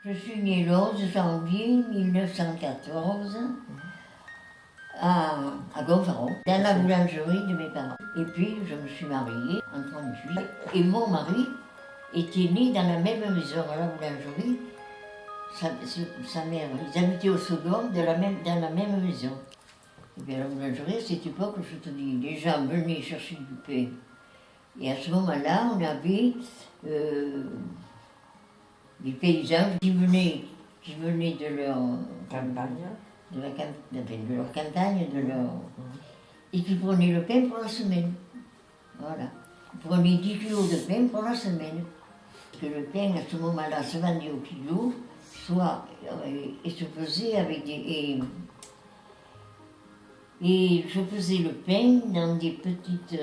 Je suis née le 11 janvier 1914 à Gonfaron, dans la boulangerie de mes parents. Et puis je me suis mariée en 1938 et mon mari était né dans la même maison à la boulangerie. Sa mère, ils habitaient au second dans la même maison. Et bien la boulangerie, à cette époque, je te dis, les gens venaient chercher du pain. Et à ce moment-là, on avait des paysans qui venaient de leur Campagne. de leur campagne, et qui prenaient le pain pour la semaine. Voilà. Ils prenaient 10 kilos de pain pour la semaine. Parce que le pain, à ce moment-là, se vendait au kilo, soit, et se faisait avec des... Et je faisais le pain dans des petites...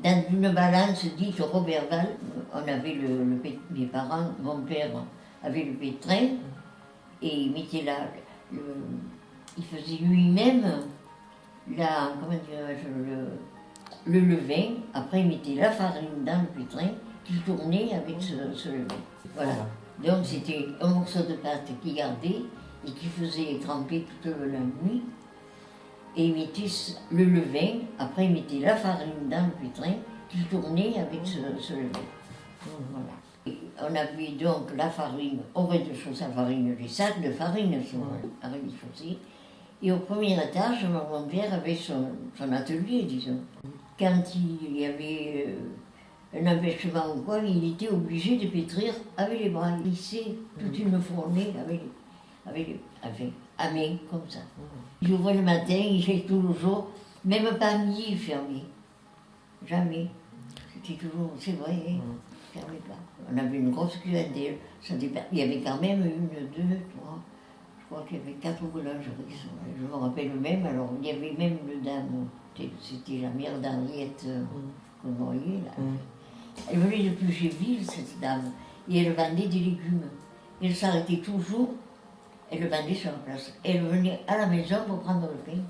dans une balance dite Roberval. On avait mes parents, mon père avait le pétrin, et il mettait là... il faisait lui-même comment dirais-je, le levain. Après, il mettait la farine dans le pétrin, qui tournait avec ce levain. Voilà. Donc, c'était un morceau de pâte qu'il gardait et qui faisait tremper toute la nuit. Et il mettait le levain, après il mettait la farine dans le pétrin, qui tournait avec ce levain. Voilà. Et on avait donc la farine au rez-de-chaussée, les sacs de farine sur le rez-de-chaussée. Et au premier étage, mon père avait son atelier, disons. Quand il y avait un empêchement ou quoi, il était obligé de pétrir avec les bras. Il lissait toute une fournée à main, comme ça. Il ouvrait le matin, il était toujours, même pas midi fermé. Jamais. C'était toujours, c'est vrai, fermé pas. On avait une grosse clientèle. Il y avait quand même 1, 2, 3. Je crois qu'il y avait 4 boulangeries. Je me rappelle même, alors il y avait même une dame, c'était la mère d'Henriette qu'on voyait là. Elle venait de Pugerville, cette dame, et elle vendait des légumes. Elle s'arrêtait toujours, elle le vendait sur la place. Elle venait à la maison pour prendre le pain,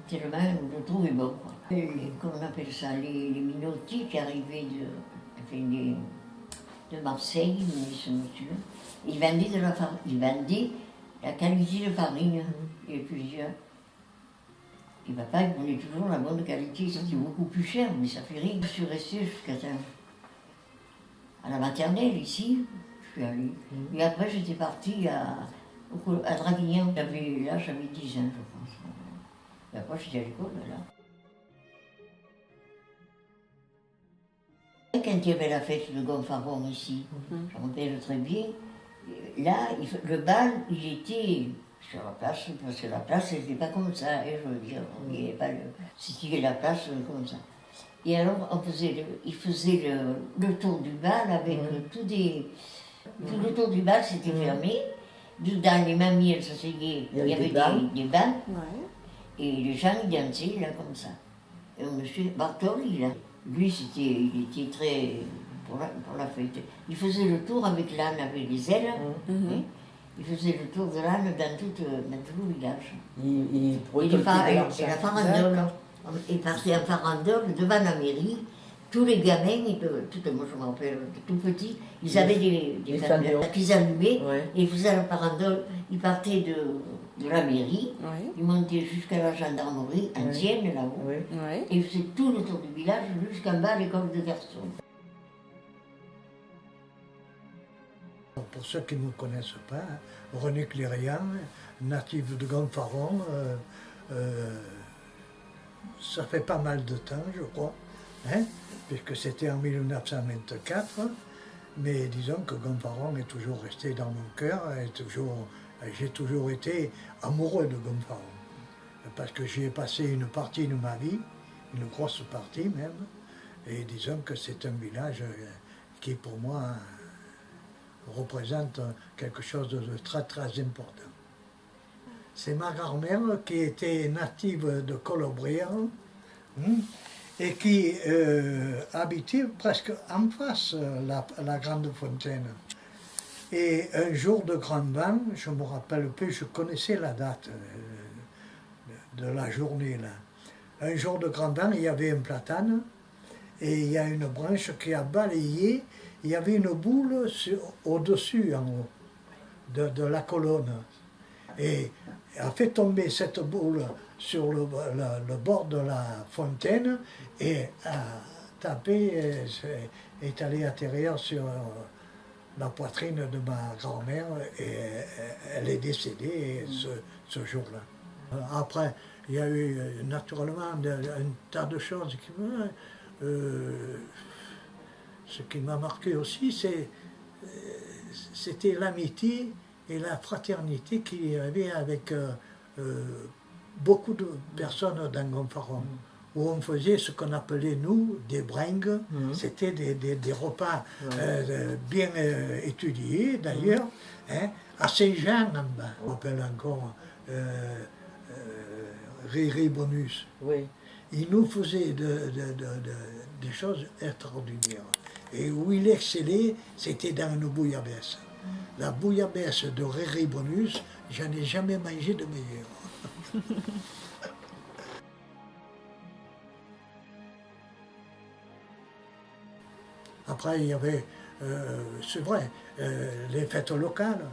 tellement elle le trouvait bon. Comment on appelle ça, les minotiers qui arrivaient de Marseille, ce monsieur, ils vendaient de la farine, ils vendaient la qualité de farine, et plusieurs. Et papa, il prenait toujours la bonne qualité, c'était beaucoup plus cher, mais ça fait rire. Je suis restée jusqu'à à la maternelle, ici, je suis allée. Et après, j'étais partie à Draguignan. J'avais 10 ans, je pense. Et après, j'étais à l'école, là. Quand il y avait la fête de Gonfaron ici, je me rappelle très bien, là, le bal, il était sur la place, parce que la place, elle n'était pas comme ça, je veux dire, il n'y avait pas c'était la place comme ça. Et alors, il faisait le tour du bal avec tout le tour du bal, c'était fermé. Dedans, les mamies, elles s'asseyaient, il y avait des bancs, et les gens, ils dansaient, là, comme ça. Et monsieur Bartoli, là, lui, il était très... pour la fête. Il faisait le tour avec l'âne, avec les ailes. Il faisait le tour de l'âne dans tout le village. Et la farandole. Il partait en farandole devant la mairie. Tous les gamins, moi je me rappelle, tout petits, ils avaient des flammes qu'ils allumaient et ils faisaient la farandole. Ils partaient de la mairie, ils montaient jusqu'à la gendarmerie ancienne là-haut, et ils faisaient tout le tour du village jusqu'en bas à l'école de garçons. Pour ceux qui ne me connaissent pas, René Clérian, natif de Gonfaron, ça fait pas mal de temps, je crois, puisque c'était en 1924, mais disons que Gonfaron est toujours resté dans mon cœur, j'ai toujours été amoureux de Gonfaron, parce que j'y ai passé une partie de ma vie, une grosse partie même, et disons que c'est un village qui pour moi représente quelque chose de très très important. C'est ma grand-mère qui était native de Colombrières et qui habitait presque en face la grande fontaine. Et un jour de grand vent, je ne me rappelle plus, je connaissais la date de la journée là. Un jour de grand vent, il y avait un platane et il y a une branche qui a balayé. Il y avait une boule au-dessus, en haut. de la colonne et a fait tomber cette boule sur le bord de la fontaine et a tapé et est allé atterrir sur la poitrine de ma grand-mère et elle est décédée ce jour-là. Après, il y a eu naturellement un tas de choses qui ce qui m'a marqué aussi, c'était l'amitié et la fraternité qu'il y avait avec beaucoup de personnes dans Gonfaron, où on faisait ce qu'on appelait, nous, des bringues. C'était des repas bien étudiés, d'ailleurs, hein, à Saint-Jean, en bas. On appelle encore Riri Bonus. Oui. Il nous faisait des choses extraordinaires. Et où il excellait, c'était dans une bouillabaisse. La bouillabaisse de Riri Bonus, j'en ai jamais mangé de meilleure. Après, il y avait, c'est vrai, les fêtes locales.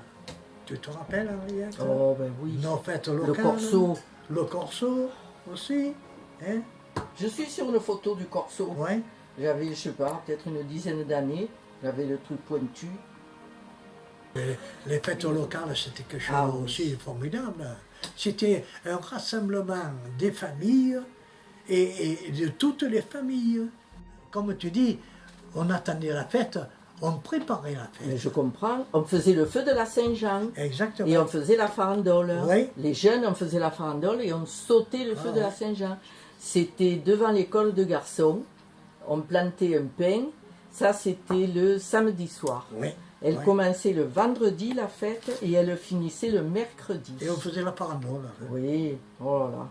Tu te rappelles, Henriette? Oh, ben oui. Nos fêtes locales. Le corso. Le corso aussi. Hein? Je suis sur une photo du corso. Ouais. J'avais, je sais pas, peut-être une dizaine d'années. J'avais le truc pointu. Les fêtes locales, c'était quelque chose Oui. aussi formidable. C'était un rassemblement des familles et de toutes les familles. Comme tu dis, on attendait la fête, on préparait la Mais fête. je comprends. On faisait le feu de la Saint-Jean. Exactement. Et on faisait la farandole. Oui. Les jeunes, on faisait la farandole et on sautait le feu de la ouais. Saint-Jean. C'était devant l'école de garçons. On plantait un pin. Ça, c'était le samedi soir. Oui. Elle oui. commençait le vendredi, la fête, et elle finissait le mercredi. Et on faisait la farandole. Oui, oh là là.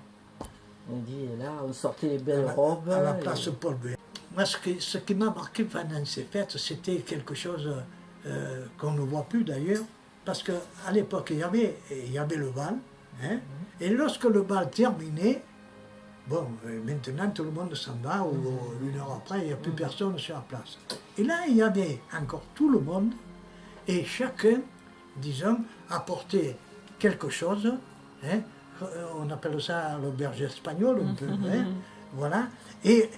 On dit, et là, on sortait les belles robes. À la et- place Paul B. Moi, ce qui m'a marqué pendant ces fêtes, c'était quelque chose qu'on ne voit plus d'ailleurs, parce qu'à l'époque, il y avait le bal, hein, et lorsque le bal terminait, bon, maintenant tout le monde s'en va, ou une heure après, il n'y a plus personne sur la place. Et là, il y avait encore tout le monde, et chacun, disons, apportait quelque chose, hein, on appelle ça l'auberge espagnole, un peu, hein, voilà, et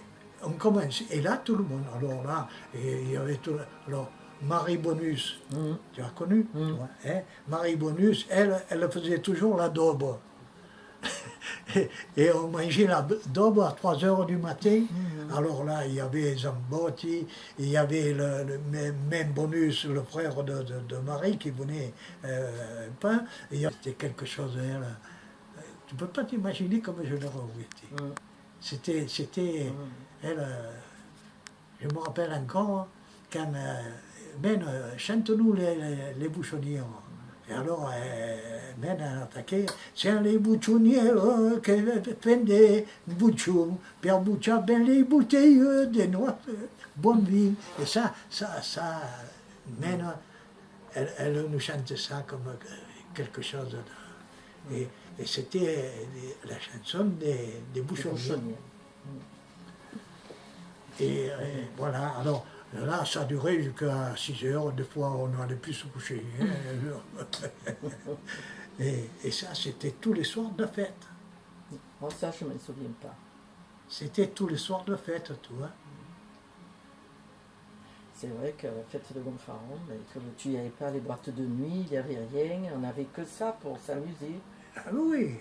on commence, et là, tout le monde, alors là, et il y avait tout, alors, Marie Bonus, tu as connu, tu vois, hein, Marie Bonus, elle faisait toujours la daube. Et on mangeait la daube à 3 heures du matin. Alors là, il y avait Zambotti, il y avait le même Bonus, le frère de Marie, qui venait un pain. C'était quelque chose, elle, tu ne peux pas t'imaginer comme je l'ai regretté. C'était, elle, je me rappelle encore, quand, chante-nous les bouchonnières. Et alors, Ben a attaqué, c'est les bouchonnières qui font des bouchons, Pierre Boucha, ben les bouteilles de noix, bonne vie. Et ça, Ben, elle nous chante ça comme quelque chose de... Et c'était la chanson des bouchonnières. Et voilà, alors là, ça durait jusqu'à 6 heures, des fois on n'allait plus se coucher. Et ça, c'était tous les soirs de fête. Moi, ça, je ne me souviens pas. C'était tous les soirs de fête, tu vois. C'est vrai que la fête de Gonfaron, mais comme tu n'y avais pas les boîtes de nuit, il n'y avait rien, on n'avait que ça pour s'amuser. Ah oui,